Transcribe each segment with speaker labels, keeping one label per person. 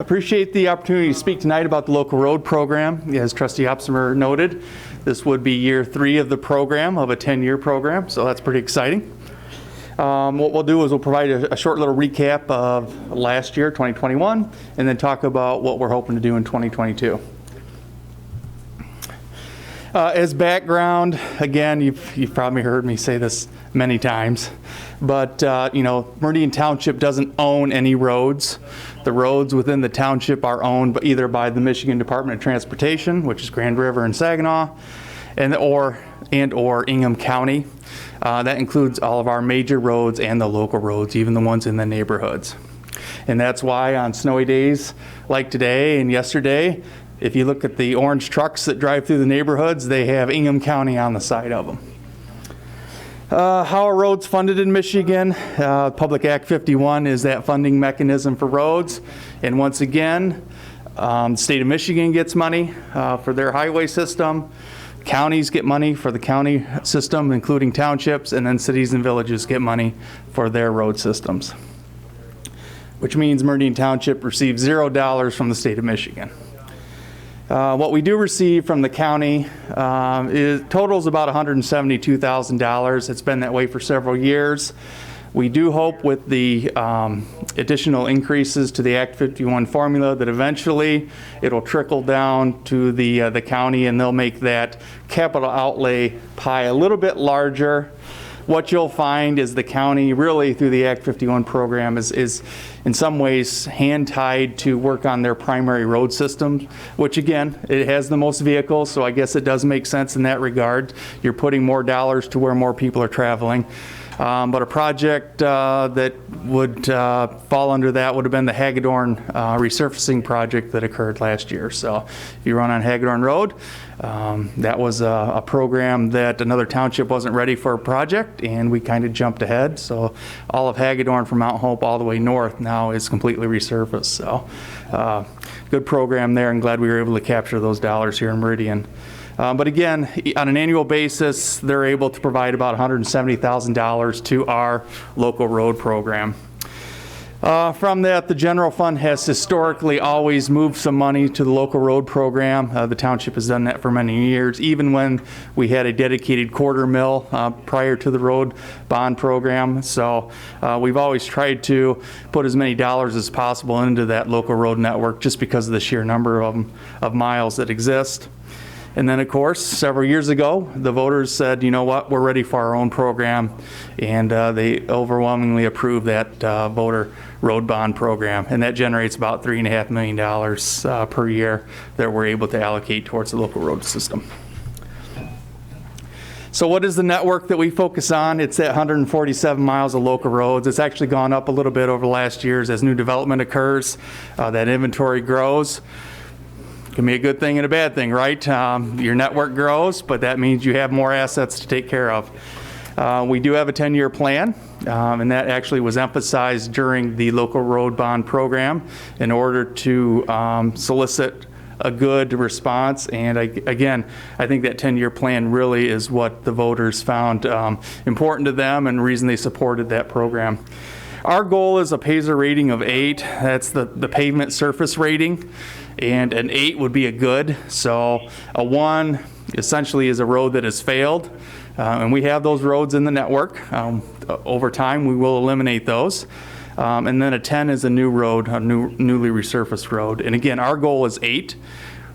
Speaker 1: Appreciate the opportunity to speak tonight about the local road program. As Trustee Opsimer noted, this would be year 3 of the program, of a 10-year program, so that's pretty exciting. What we'll do is we'll provide a short little recap of last year, 2021, and then talk about what we're hoping to do in 2022. As background, again, you've probably heard me say this many times, but Meridian Township doesn't own any roads. The roads within the township are owned either by the Michigan Department of Transportation, which is Grand River and Saginaw, or Ingham County. That includes all of our major roads and the local roads, even the ones in the neighborhoods. And that's why on snowy days like today and yesterday, if you look at the orange trucks that drive through the neighborhoods, they have Ingham County on the side of them. How are roads funded in Michigan? Public Act 51 is that funding mechanism for roads. And once again, the state of Michigan gets money for their highway system. Counties get money for the county system, including townships, and then cities and villages get money for their road systems, which means Meridian Township receives $0 from the state of Michigan. What we do receive from the county totals about $172,000. It's been that way for several years. We do hope with the additional increases to the Act 51 formula that eventually it'll trickle down to the county, and they'll make that capital outlay pie a little bit larger. What you'll find is the county really through the Act 51 program is in some ways hand-tied to work on their primary road systems, which again, it has the most vehicles, so I guess it does make sense in that regard. You're putting more dollars to where more people are traveling. But a project that would fall under that would have been the Haggadorn resurfacing project that occurred last year. So if you run on Haggadorn Road, that was a program that another township wasn't ready for a project, and we kind of jumped ahead. So all of Haggadorn from Mount Hope all the way north now is completely resurfaced. So good program there, and glad we were able to capture those dollars here in Meridian. But again, on an annual basis, they're able to provide about $170,000 to our local road program. From that, the general fund has historically always moved some money to the local road program. The township has done that for many years, even when we had a dedicated quarter mill prior to the road bond program. So we've always tried to put as many dollars as possible into that local road network just because of the sheer number of miles that exist. And then, of course, several years ago, the voters said, you know what, we're ready for our own program, and they overwhelmingly approved that voter road bond program, and that generates about $3.5 million per year that we're able to allocate towards the local road system. So what is the network that we focus on? It's at 147 miles of local roads. It's actually gone up a little bit over the last years as new development occurs. That inventory grows. Can be a good thing and a bad thing, right? Your network grows, but that means you have more assets to take care of. We do have a 10-year plan, and that actually was emphasized during the local road bond program in order to solicit a good response. And again, I think that 10-year plan really is what the voters found important to them and the reason they supported that program. Our goal is a PASER rating of 8. That's the pavement surface rating. And an 8 would be a good. So a 1 essentially is a road that has failed. And we have those roads in the network. Over time, we will eliminate those. And then a 10 is a new road, a newly resurfaced road. And again, our goal is 8.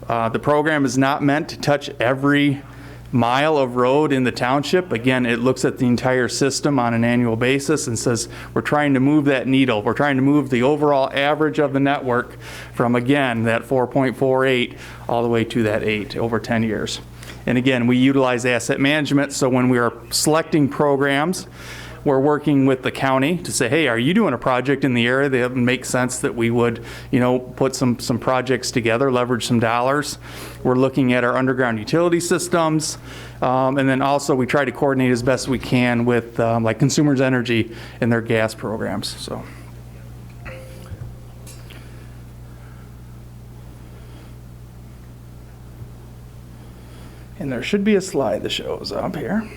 Speaker 1: The program is not meant to touch every mile of road in the township. Again, it looks at the entire system on an annual basis and says we're trying to move that needle. We're trying to move the overall average of the network from, again, that 4.48 all the way to that 8 over 10 years. And again, we utilize asset management, so when we are selecting programs, we're working with the county to say, hey, are you doing a project in the area that makes sense that we would, put some projects together, leverage some dollars. We're looking at our underground utility systems, and then also we try to coordinate as best we can with like Consumers Energy and their gas programs. So. And there should be a slide that shows up here.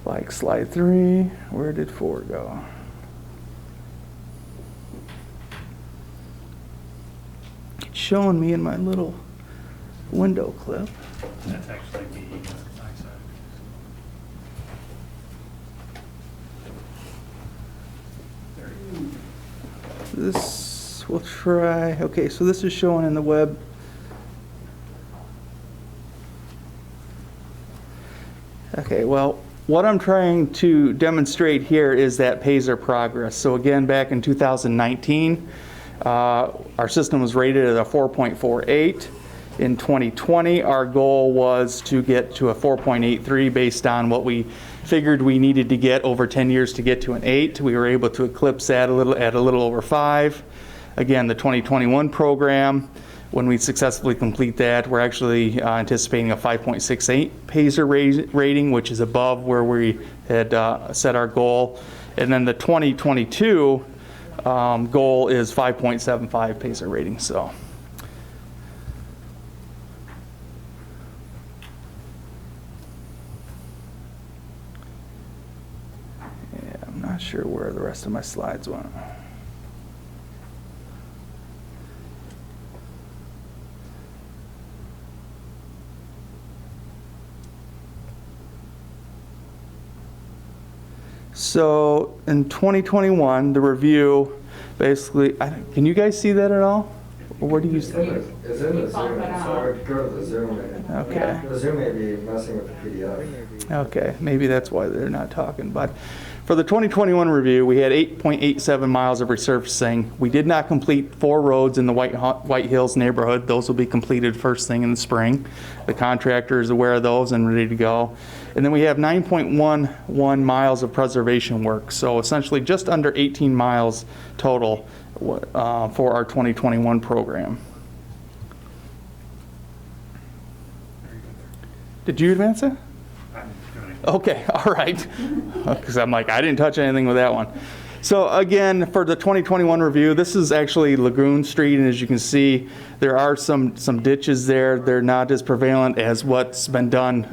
Speaker 1: Like slide 3, where did 4 go? It's showing me in my little window clip.
Speaker 2: That's actually the backside. There you go.
Speaker 1: This, we'll try, okay, so this is showing in the web. Okay, well, what I'm trying to demonstrate here is that Pazer progress. So again, back in 2019, our system was rated at a 4.48. In 2020, our goal was to get to a 4.83 based on what we figured we needed to get over 10 years to get to an 8. We were able to eclipse that at a little over 5. Again, the 2021 program, when we successfully complete that, we're actually anticipating a 5.68 Pazer rating, which is above where we had set our goal. And then the 2022 goal is 5.75 Pazer rating. So. Yeah, I'm not sure where the rest of my slides went. So in 2021, the review basically, can you guys see that at all? Or where do you see it?
Speaker 3: It's in the Zoom, so I would go to the Zoom.
Speaker 1: Okay.
Speaker 3: The Zoom may be messing with the PDF.
Speaker 1: Okay, maybe that's why they're not talking. But for the 2021 review, we had 8.87 miles of resurfacing. We did not complete 4 roads in the White Hills neighborhood. Those will be completed first thing in the spring. The contractor is aware of those and ready to go. And then we have 9.11 miles of preservation work. So essentially just under 18 miles total for our 2021 program. Did you advance it? Okay, all right. Because I'm like, I didn't touch anything with that one. So again, for the 2021 review, this is actually Lagoon Street, and as you can see, there are some ditches there. They're not as prevalent as what's been done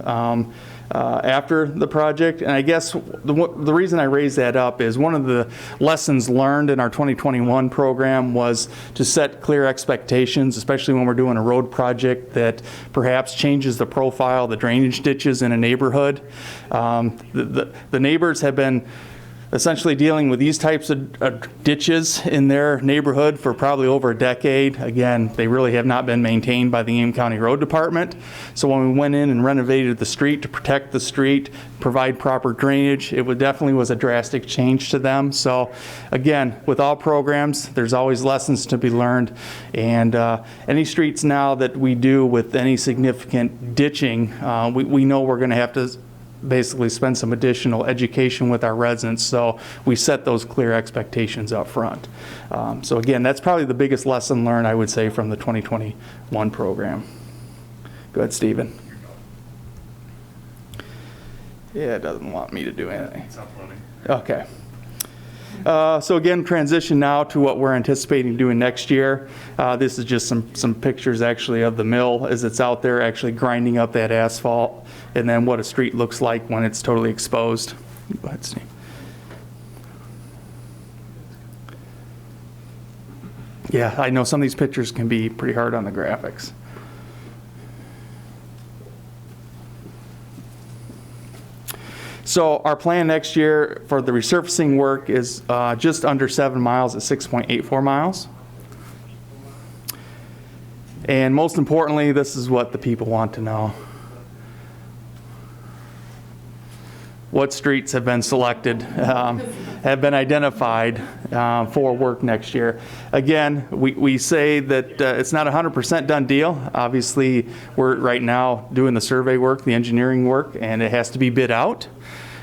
Speaker 1: after the project. And I guess the reason I raised that up is one of the lessons learned in our 2021 program was to set clear expectations, especially when we're doing a road project that perhaps changes the profile, the drainage ditches in a neighborhood. The neighbors have been essentially dealing with these types of ditches in their neighborhood for probably over a decade. Again, they really have not been maintained by the Ames County Road Department. So when we went in and renovated the street to protect the street, provide proper drainage, it definitely was a drastic change to them. So again, with all programs, there's always lessons to be learned. And any streets now that we do with any significant ditching, we know we're going to have to basically spend some additional education with our residents, so we set those clear expectations up front. So again, that's probably the biggest lesson learned, I would say, from the 2021 program. Go ahead, Stephen. Yeah, it doesn't want me to do anything.
Speaker 2: It's uploading.
Speaker 1: Okay. So again, transition now to what we're anticipating doing next year. This is just some pictures actually of the mill as it's out there actually grinding up that asphalt, and then what a street looks like when it's totally exposed. Go ahead, Steve. Yeah, I know some of these pictures can be pretty hard on the graphics. So our plan next year for the resurfacing work is just under 7 miles at 6.84 miles. And most importantly, this is what the people want to know. What streets have been selected, have been identified for work next year. Again, we say that it's not a 100% done deal. Obviously, we're right now doing the survey work, the engineering work, and it has to be bid out.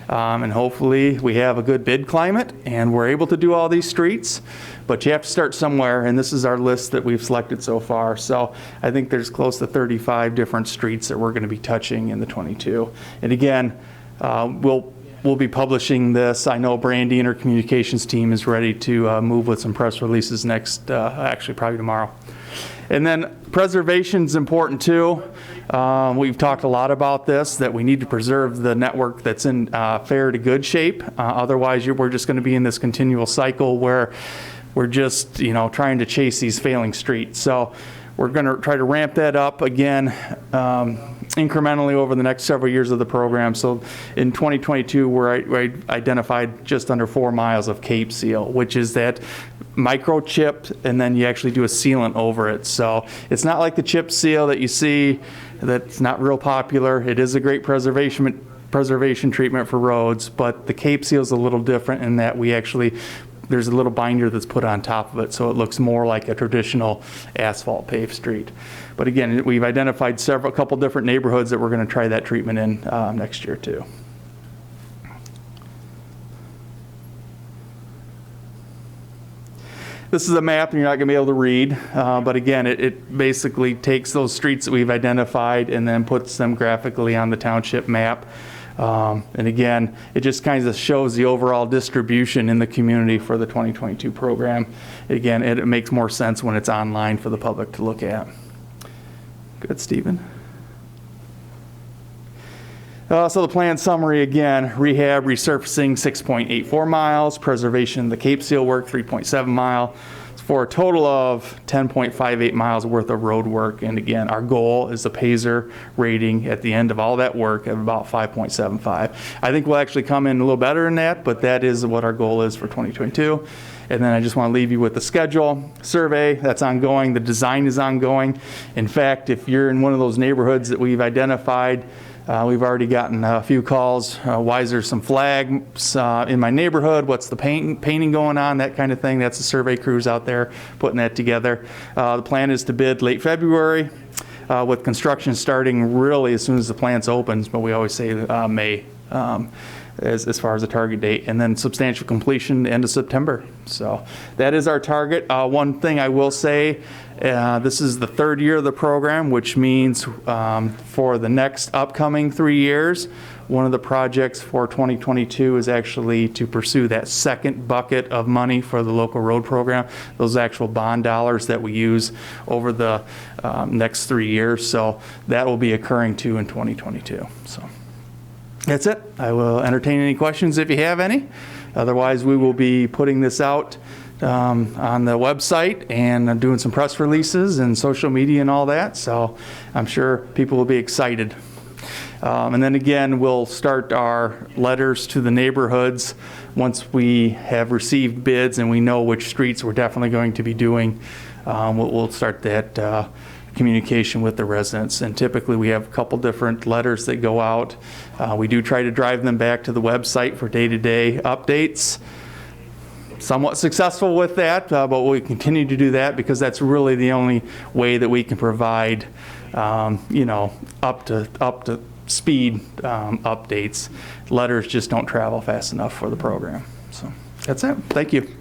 Speaker 1: And hopefully we have a good bid climate and we're able to do all these streets, but you have to start somewhere, and this is our list that we've selected so far. So I think there's close to 35 different streets that we're going to be touching in the 22. And again, we'll be publishing this. I know Brandy and her communications team is ready to move with some press releases next, actually probably tomorrow. And then preservation is important too. We've talked a lot about this, that we need to preserve the network that's in fair to good shape. Otherwise, we're just going to be in this continual cycle where we're just, trying to chase these failing streets. So we're going to try to ramp that up again incrementally over the next several years of the program. So in 2022, we identified just under 4 miles of Cape Seal, which is that microchipped, and then you actually do a sealant over it. So it's not like the chip seal that you see that's not real popular. It is a great preservation treatment for roads, but the Cape Seal is a little different in that there's a little binder that's put on top of it, so it looks more like a traditional asphalt paved street. But again, we've identified a couple different neighborhoods that we're going to try that treatment in next year too. This is a map and you're not going to be able to read, but again, it basically takes those streets that we've identified and then puts them graphically on the township map. And again, it just kind of shows the overall distribution in the community for the 2022 program. Again, it makes more sense when it's online for the public to look at. Good, Stephen. So the plan summary again: rehab, resurfacing 6.84 miles, preservation, the Cape Seal work 3.7 miles, for a total of 10.58 miles worth of road work. And again, our goal is a Paiser rating at the end of all that work of about 5.75. I think we'll actually come in a little better than that, but that is what our goal is for 2022. And then I just want to leave you with the schedule. Survey, that's ongoing. The design is ongoing. In fact, if you're in one of those neighborhoods that we've identified, we've already gotten a few calls. Why is there some flags in my neighborhood? What's the painting going on? That kind of thing. That's the survey crews out there putting that together. The plan is to bid late February with construction starting really as soon as the plant opens, but we always say May as far as the target date, and then substantial completion end of September. So that is our target. One thing I will say, this is the third year of the program, which means for the next upcoming 3 years, one of the projects for 2022 is actually to pursue that second bucket of money for the local road program, those actual bond dollars that we use over the next 3 years. So that will be occurring too in 2022. So that's it. I will entertain any questions if you have any. Otherwise, we will be putting this out on the website and doing some press releases and social media and all that. So I'm sure people will be excited. And then again, we'll start our letters to the neighborhoods once we have received bids and we know which streets we're definitely going to be doing. We'll start that communication with the residents, and typically we have a couple different letters that go out. We do try to drive them back to the website for day-to-day updates. Somewhat successful with that, but we continue to do that because that's really the only way that we can provide up to speed updates. Letters just don't travel fast enough for the program. So that's it. Thank you.